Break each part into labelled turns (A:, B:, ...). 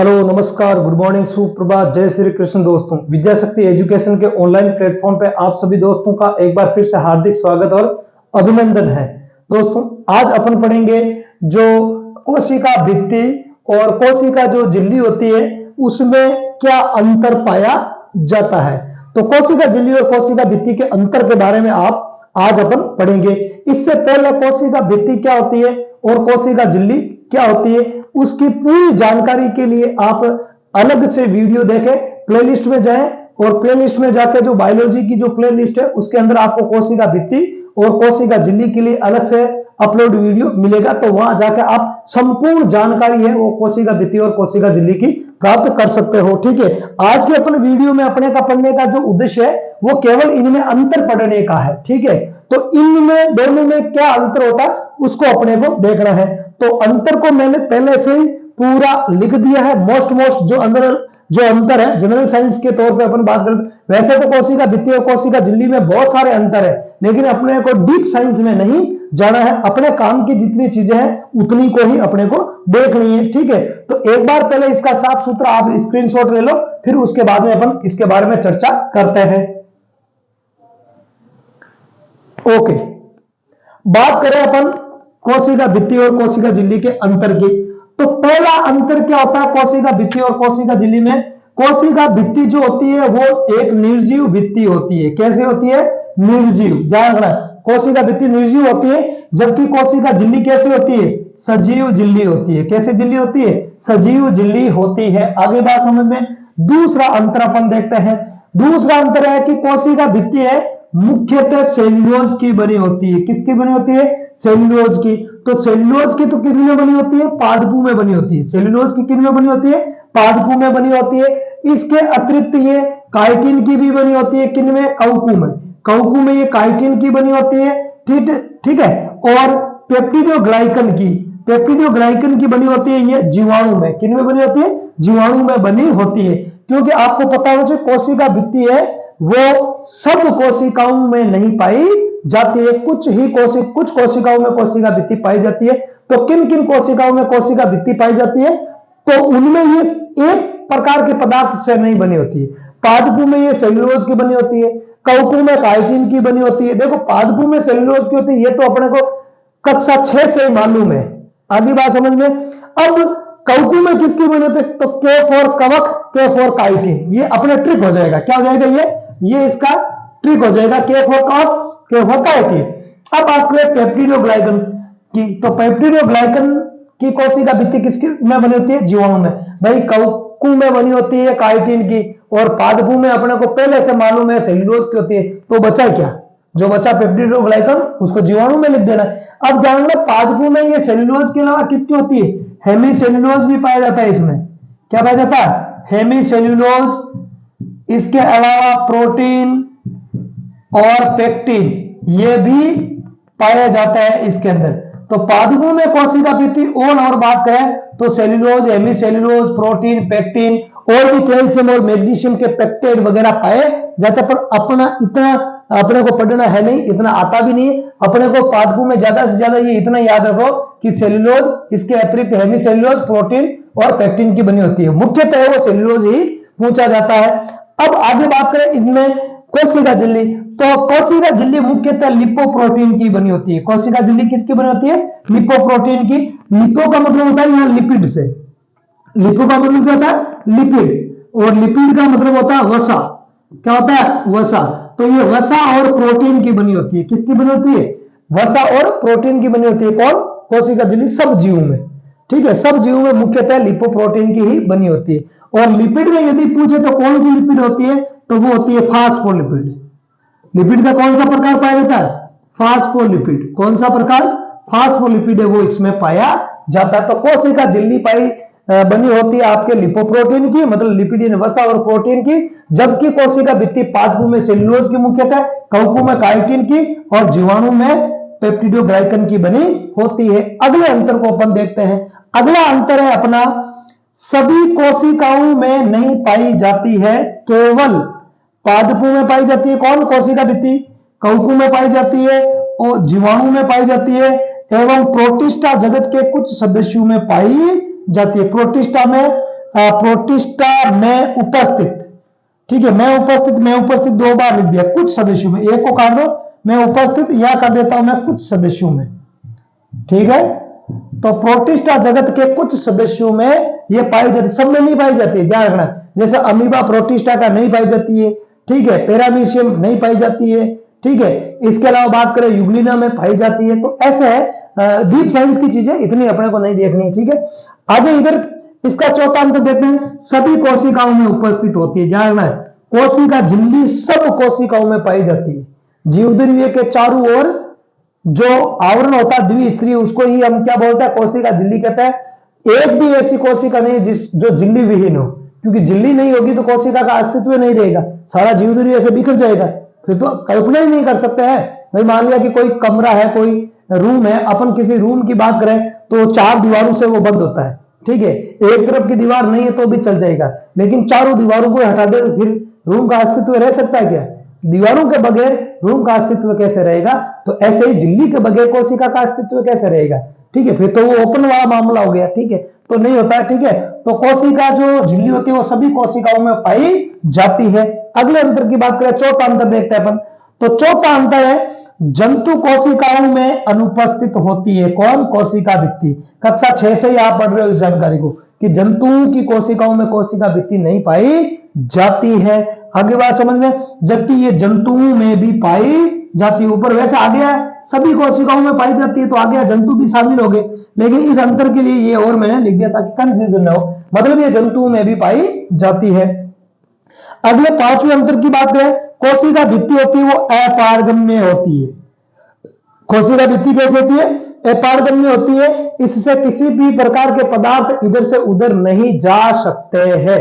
A: Hello, नमस्कार, good morning, सुप्रभात, जय श्री कृष्ण। दोस्तों, विद्याशक्ति एजुकेशन के ऑनलाइन प्लेटफॉर्म पे आप सभी दोस्तों का एक बार फिर से हार्दिक स्वागत और अभिनंदन है। दोस्तों, आज अपन पढ़ेंगे जो कोशिका भित्ति और कोशिका जो झिल्ली होती है उसमें क्या अंतर पाया जाता है। तो कोशिका झिल्ली और कोशिका भित्ति के अंतर के बारे में आज अपन पढ़ेंगे। इससे पहले कोशिका भित्ति क्या होती है और कोशिका झिल्ली क्या होती है उसकी पूरी जानकारी के लिए आप अलग से वीडियो देखें, प्लेलिस्ट में जाएं और प्लेलिस्ट में जाकर जो बायोलॉजी की जो प्लेलिस्ट है उसके अंदर आपको कोशिका भित्ति और कोशिका झिल्ली के लिए अलग से अपलोड वीडियो मिलेगा। तो वहां जाकर आप संपूर्ण जानकारी है वो कोशिका भित्ति और कोशिका झिल्ली की प्राप्त कर सकते हो। ठीक है, आज के अपने वीडियो में अपने का पढ़ने का जो उद्देश्य है वो केवल इनमें अंतर पढ़ने का है। ठीक है, तो इनमें दोनों में क्या अंतर होता है उसको अपने को देखना है। तो अंतर को मैंने पहले से ही पूरा लिख दिया है। मोस्ट जो अंतर है जनरल साइंस के तौर पे अपन बात करें, वैसे तो कोशिका भित्ति और कोशिका झिल्ली में बहुत सारे अंतर है, लेकिन अपने को डीप साइंस में नहीं जाना है। अपने काम की जितनी चीजें हैं उतनी को ही अपने को देखनी है। ठीक है, तो एक बार पहले इसका साफ सुथरा आप स्क्रीनशॉट ले लो, फिर उसके बाद में अपन इसके बारे में चर्चा करते हैं। ओके, बात करें अपन कोशिका भित्ति और कोशिका झिल्ली के अंतर की, तो पहला अंतर क्या होता है कोशिका भित्ति और कोशिका झिल्ली में। कोशिका भित्ति जो होती है वो एक निर्जीव भित्ति होती है। कैसे होती है? निर्जीव। ध्यान रखना, कोशिका भित्ति निर्जीव होती है, जबकि कोशिका झिल्ली कैसे होती है? सजीव झिल्ली होती है। कैसे झिल्ली होती है? सजीव झिल्ली होती है। आगे बात समझ में। दूसरा अंतर अपन देखते हैं। दूसरा अंतर है कि कोशिका भित्ति है मुख्यतः सेल्यूलोज की बनी होती है। किसकी बनी होती है? सेल्यूलोज की। तो सेल्यूलोज की तो किस में बनी होती है? पादपों में बनी होती है। सेल्यूलोज की किन में बनी होती है? पादपों में बनी होती है। इसके अतिरिक्त ये काइटिन की भी बनी होती है। किन में? कवकों में। कवकों में ये काइटिन की बनी होती है। ठीक है, और पेप्टिडोग्लाइकन की बनी होती है ये जीवाणु में। किन में बनी होती है? जीवाणु में बनी होती है। क्योंकि आपको पता हो जो कोशिका भित्ति है वो सब कोशिकाओं में नहीं पाई जाती है, कुछ कोशिकाओं में कोशिका भित्ति पाई जाती है। तो किन किन कोशिकाओं में कोशिका भित्ति पाई जाती है? तो उनमें ये एक प्रकार के पदार्थ से नहीं बनी होती है। पादपों में ये सेल्यूलोज की बनी होती है, कवकों में काइटिन की बनी होती है। देखो, पादपों में सेल्यूलोज की होती है, ये तो अपने को कक्षा 6 से मालूम है। आगे बात समझ में। अब कवकों में किसकी बनी होती है? तो के फॉर कवक, के फॉर काइटिन। ये अपने ट्रिक हो जाएगा। क्या हो जाएगा? ये इसका ट्रिक हो जाएगा। के फॉर कवक, के फॉर काइटिन। अब बात करें पेप्टिडोग्लाइकन की, तो पेप्टिडोग्लाइकन की कोशिका भित्ति किसकी में बनी होती है? जीवाणु में। भाई कवकों में बनी होती है काइटिन की, और पादपों में अपने को पहले से मालूम है सेल्यूलोज की होती है। तो बचा क्या? जो बचा पेप्टिडोग्लाइकन, उसको जीवाणु में लिख देना। अब जानना, पादपों में ये सेल्यूलोज के अलावा किसकी होती है? हेमीसेल्यूलोज भी पाया जाता है इसमें। क्या पाया जाता है? हेमीसेल्यूलोज। इसके अलावा प्रोटीन और पेक्टिन ये भी पाया जाता है इसके अंदर। तो पादपों में कोशिका भित्ति और बात करें तो सेल्यूलोज, हेमीसेल्यूलोज, प्रोटीन, पेक्टिन और भी कैल्शियम और मैग्नीशियम के पेक्टाइड वगैरह पाए जाते, पर अपने को पढ़ना है नहीं, इतना आता भी नहीं। अपने को पादपों में ज्यादा से ज्यादा ये इतना याद रखो कि सेल्यूलोज, इसके अतिरिक्त हेमीसेल्यूलोज, प्रोटीन और पेक्टिन की बनी होती है। मुख्यतः वो सेल्यूलोज ही पूछा जाता है। अब आगे बात करें इनमें कोशिका झिल्ली, तो कोशिका झिल्ली मुख्यतः लिपोप्रोटीन की बनी होती है। कोशिका झिल्ली किसकी बनी होती है? लिपोप्रोटीन की। लिपो का मतलब होता है यहाँ लिपिड से। लिपो का मतलब क्या होता है? लिपिड। और लिपिड का मतलब होता है वसा। क्या होता है? वसा। तो ये वसा और प्रोटीन की बनी होती है। किसकी बनी होती है? वसा और प्रोटीन की बनी होती है। कौन? कोशिका झिल्ली सब जीवों में। ठीक है, सब जीवों में मुख्यतः लिपोप्रोटीन की ही बनी होती है। और लिपिड में यदि पूछे तो कौन सी लिपिड होती है? तो वो होती है फास्फोलिपिड। लिपिड का कौन सा प्रकार पाया जाता है? फास्फोलिपिड। कौन सा प्रकार? फास्फोलिपिड है वो इसमें पाया जाता है। तो कोशिका झिल्ली बनी होती है आपके लिपोप्रोटीन की, मतलब लिपिड वसा और प्रोटीन की, जबकि कोशिका भित्ति पादपों में सेल्यूलोज की मुख्यतः, कवकों में काइटिन की और जीवाणु में पेप्टिडोग्लाइकन की बनी होती है। अगले अंतर को अपन देखते हैं। अगला अंतर है अपना, सभी कोशिकाओं में नहीं पाई जाती है, केवल पादपों में पाई जाती है। कौन? कोशिका भित्ति। कवकों में पाई जाती है और जीवाणु में पाई जाती है, एवं प्रोटिस्टा जगत के कुछ सदस्यों में पाई जाती है। प्रोटिस्टा में प्रोटिस्टा में उपस्थित, ठीक है, मैं उपस्थित 2 बार लिख दिया, कुछ सदस्यों में, एक को काट दो, मैं उपस्थित या कर देता हूं मैं कुछ सदस्यों में, ठीक है। तो प्रोटिस्टा जगत के कुछ सदस्यों में ये पाई जाती, सब में नहीं पाई जाती, ध्यान रखना। जैसे अमीबा प्रोटिस्टा का नहीं पाई जाती है, ठीक है, पैरामीशियम नहीं पाई जाती है, ठीक है। इसके अलावा बात करें यूग्लिना में पाई जाती है। तो ऐसे है डीप साइंस की चीजें इतनी अपने को नहीं देखनी है, ठीक है। आगे इधर इसका चौथा अंतर देते हैं, सभी कोशिकाओं में उपस्थित होती है, ध्यान रखना है। कोशिका झिल्ली सब कोशिकाओं में पाई जाती है। जीवद्रव्य के चारों ओर जो आवरण होता है द्विस्तरीय, उसको ही हम क्या बोलते हैं, कोशिका झिल्ली कहते हैं। एक भी ऐसी कोशिका नहीं जो झिल्ली विहीन हो, क्योंकि झिल्ली नहीं होगी तो कोशिका का अस्तित्व नहीं रहेगा, सारा जीवद्रव्य ऐसे बिखर जाएगा, फिर तो कल्पना ही नहीं कर सकते हैं भाई। मान लिया कि कोई कमरा है, कोई रूम है, अपन किसी रूम की बात करें तो 4 दीवारों से वो बंद होता है, ठीक है। एक तरफ की दीवार नहीं है तो भी चल जाएगा, लेकिन चारों दीवारों को हटा दे फिर रूम का अस्तित्व रह सकता है क्या? दीवारों के बगैर रूम का अस्तित्व कैसे रहेगा? तो ऐसे ही झिल्ली के बगैर कोशिका का अस्तित्व कैसे रहेगा, ठीक है। फिर तो वो ओपन वाला मामला हो गया, ठीक है, तो नहीं होता है, ठीक है। तो कोशिका जो झिल्ली होती है वो सभी कोशिकाओं में पाई जाती है। अगले अंतर की बात करें, चौथा अंतर देखते हैं अपन। तो चौथा अंतर है जंतु कोशिकाओं में अनुपस्थित होती है। कौन? कोशिका भित्ति। कक्षा 6 से ही आप पढ़ रहे हो इस जानकारी को कि जंतुओं की कोशिकाओं में कोशिका भित्ति नहीं पाई जाती है। आगे बात समझ में, जबकि ये जंतुओं में भी पाई जाती है। ऊपर वैसे आ गया सभी कोशिकाओं में पाई जाती है, तो आ गया जंतु भी शामिल हो गए, लेकिन इस अंतर के लिए ये और मैंने लिख दिया ताकि कंफ्यूजन ना हो, मतलब ये जंतुओं में भी पाई जाती है। अगले 5वें अंतर की बात है, कोशिका भित्ति होती है वो अपारगम्य होती है। कोशिका भित्ति कैसे होती है? अपारगम्य होती है, इससे किसी भी प्रकार के पदार्थ इधर से उधर नहीं जा सकते हैं।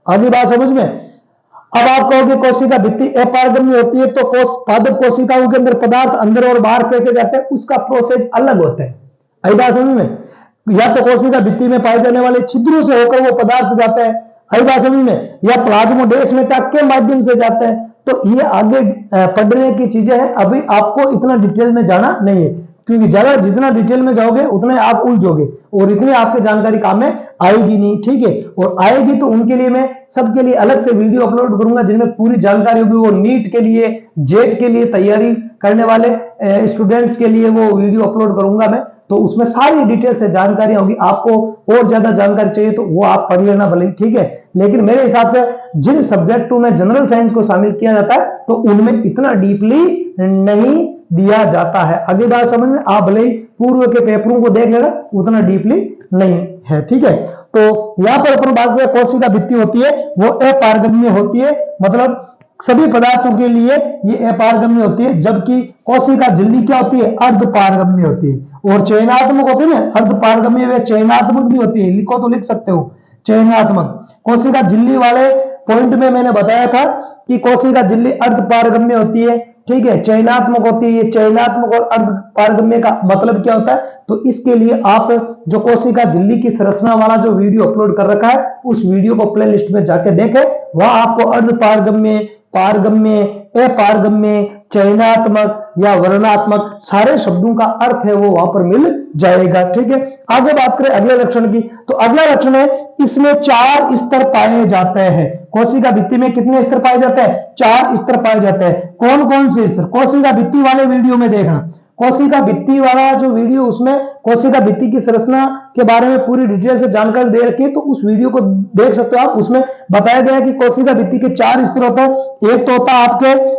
A: आगे बात समझ में। अब आप कहोगे कोशिका भित्ति अपारगम्य होती है तो पादप कोशिकाओं के अंदर पदार्थ अंदर और बाहर कैसे जाते हैं, उसका प्रोसेस अलग होता है। आई बात समझ में। या तो कोशिका भित्ति में पाए जाने वाले छिद्रों से होकर वो पदार्थ जाता है, आई बात समझ में, या प्लाज्मोडेस्माटा के माध्यम से जाता है। तो ये आगे पढ़ने की चीजें हैं, अभी आपको इतना डिटेल में जाना नहीं है, क्योंकि ज्यादा जितना डिटेल में जाओगे उतने आप उलझोगे और इतनी आपके जानकारी काम में आएगी नहीं, ठीक है। और आएगी तो उनके लिए मैं सबके लिए अलग से वीडियो अपलोड करूंगा जिनमें पूरी जानकारी होगी। वो नीट के लिए, जेट के लिए तैयारी करने वाले स्टूडेंट्स के लिए वो वीडियो अपलोड करूंगा मैं, तो उसमें सारी डिटेल से जानकारी होगी। आपको और ज्यादा जानकारी चाहिए तो वो आप पढ़ लेना भले, ठीक है। लेकिन मेरे हिसाब से जिन सब्जेक्टों में जनरल साइंस को शामिल किया जाता है तो उनमें इतना डीपली नहीं दिया जाता है। आगे बात समझ में, आप भले ही पूर्व के पेपरों को देख लेना, उतना डीपली नहीं है, ठीक है। तो यहां पर अपन बात करें, कोशिका भित्ति होती है वो अपारगम्य होती है, मतलब सभी पदार्थों के लिए ये अपारगम्य होती है, जबकि कोशिका झिल्ली क्या होती है? अर्धपारगम्य होती है। और चयनात्मक होती है ना, अर्धपारगम्य व चयनात्मक भी होती है। लिखो तो लिख सकते हो चयनात्मक। कोशिका झिल्ली वाले पॉइंट में मैंने बताया था कि कोशिका झिल्ली अर्धपारगम्य होती है, ठीक है, चयनात्मक होती है। ये चयनात्मक और अर्धपारगम्य का मतलब क्या होता है? तो इसके लिए आप जो कोशिका झिल्ली की संरचना वाला जो वीडियो अपलोड कर रखा है उस वीडियो को प्लेलिस्ट में जाके देखें, वहां आपको अर्धपारगम्य, पारगम्य, अपारगम्य, चयनात्मक या वर्णात्मक सारे शब्दों का अर्थ है वो वहां पर मिल जाएगा, ठीक है। आगे बात करें अगले लक्षण की, तो अगला लक्षण है इसमें 4 स्तर पाए जाते हैं। कोशिका भित्ति में कितने स्तर पाए जाते हैं? 4 स्तर पाए जाते हैं। कौन कौन से स्तर? कोशिका भित्ति वाले वीडियो में देखना, कोशिका भित्ति वाला जो वीडियो, उसमें कोशिका भित्ति की संरचना के बारे में पूरी डिटेल से जानकारी दे रखी है, तो उस वीडियो को देख सकते हो आप। उसमें बताया गया है कि कोशिका भित्ति के 4 स्तर होते हैं। एक तो होता है आपके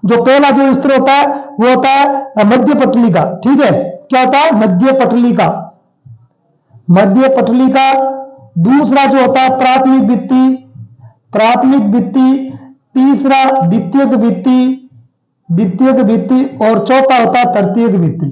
A: जो पहला जो स्तर होता है वो होता है मध्य पटली का, ठीक है। क्या होता है? मध्य पटली का, मध्य पटली का। दूसरा जो होता है प्राथमिक भित्ति, प्राथमिक भित्ति। तीसरा द्वितीयक भित्ति, द्वितीयक भित्ति। और चौथा होता है तृतीयक भित्ति,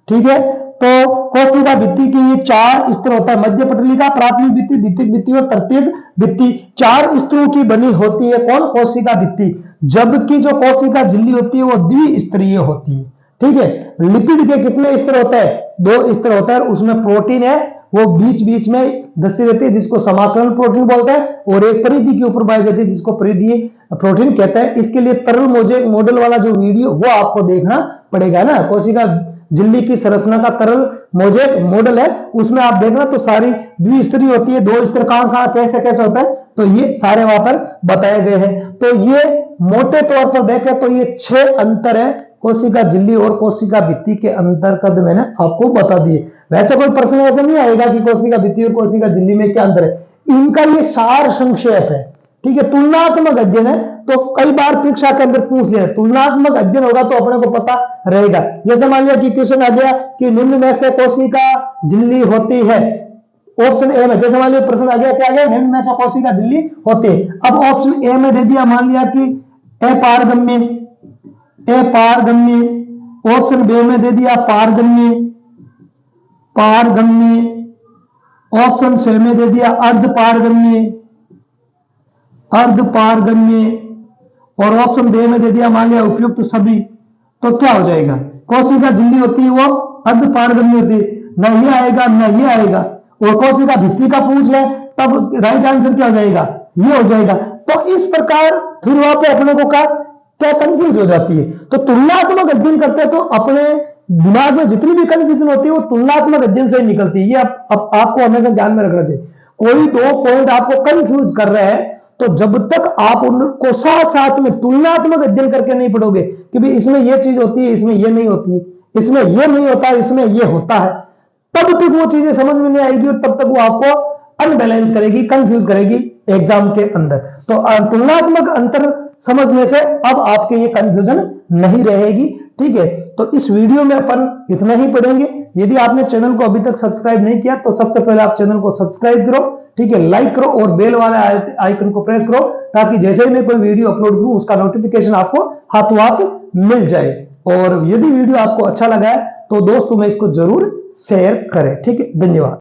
A: ठीक है। तो कोशिका भित्ति के ये 4 स्तर होता है, मध्य पटली का, प्राथमिक भित्ति, द्वितीयक भित्ति और तृतीयक भित्ति। 4 स्तरों की बनी होती है कौन? कोशिका भित्ति। जबकि जो कोशिका झिल्ली होती है वो द्विस्तरीय होती है, ठीक है। लिपिड के कितने स्तर होते हैं? 2 स्तर होता है। उसमें प्रोटीन है वो बीच बीच में धसी रहती है जिसको समाकलन प्रोटीन बोलते हैं, और एक परिधि के ऊपर पाई जाती है जिसको परिधीय प्रोटीन कहते हैं। इसके लिए तरल मॉडल वाला जो वीडियो वो आपको देखना पड़ेगा ना। कोशिका झिल्ली की संरचना का तरल मोजेक मॉडल है, उसमें आप देखना तो सारी द्विस्तरीय होती है, दो स्तर कहां कहां कैसे कैसे होता है, तो ये सारे वहां पर बताए गए हैं। तो ये मोटे तौर पर देखें तो ये 6 अंतर है कोशिका झिल्ली और कोशिका भित्ति के अंतर कद मैंने आपको बता दिए। वैसे कोई प्रश्न ऐसा नहीं आएगा कि कोशिका भित्ति और कोशिका झिल्ली में क्या अंतर है, इनका ये सार संक्षेप है, ठीक है। तुलनात्मक अध्ययन है तो कई बार परीक्षा के अंदर पूछ लिया, तुलनात्मक अध्ययन होगा तो अपने को पता रहेगा। जैसे मान लिया कि क्वेश्चन आ गया कि निम्न में से कोशिका झिल्ली होती है, ऑप्शन ए में, जैसे मान लिया प्रश्न आ गया क्या आ गया, निम्न में से कोशिका झिल्ली होती है। अब ऑप्शन ए में दे दिया, मान लिया कि अपारगम्य, अपारगम्य, ऑप्शन बी में दे दिया पारगम्य, पारगम्य, ऑप्शन सी में दे दिया अर्धपारगम्य, अर्धपारगम्य, और ऑप्शन डी में दे दिया मान लिया उपयुक्त सभी। तो क्या हो जाएगा, कोशिका झिल्ली होती है वो अर्धपारगम्य होती है, न ये आएगा न ये आएगा, और कोशिका भित्ति का पूछ ले तब राइट आंसर क्या हो जाएगा, ये हो जाएगा। तो इस प्रकार फिर वहां पे अपने को क्या कंफ्यूज हो जाती है। तो तुलनात्मक अध्ययन करते हैं तो अपने दिमाग में जितनी भी कंफ्यूजन होती है वो तुलनात्मक अध्ययन से ही निकलती है। ये आपको हमेशा ध्यान में रखना चाहिए। कोई दो पॉइंट आपको कंफ्यूज कर रहे हैं तो जब तक आप उनको साथ साथ में तुलनात्मक अध्ययन करके नहीं पढ़ोगे कि भाई इसमें ये चीज होती है, इसमें ये नहीं होती है, इसमें ये नहीं होता है, इसमें ये होता है, तब तक वो चीजें समझ में नहीं आएगी और तब तक वो आपको अनबैलेंस करेगी, कंफ्यूज करेगी एग्जाम के अंदर। तो तुलनात्मक अंतर समझने से अब आपके ये कंफ्यूजन नहीं रहेगी, ठीक है। तो इस वीडियो में अपन इतना ही पढ़ेंगे। यदि आपने चैनल को अभी तक सब्सक्राइब नहीं किया तो सबसे पहले आप चैनल को सब्सक्राइब करो, ठीक है, लाइक करो और बेल वाला आइकन को प्रेस करो ताकि जैसे ही मैं कोई वीडियो अपलोड करूं उसका नोटिफिकेशन आपको हाथों हाथ मिल जाए। और यदि वीडियो आपको अच्छा लगा है तो दोस्तों में इसको जरूर शेयर करें, ठीक है। धन्यवाद।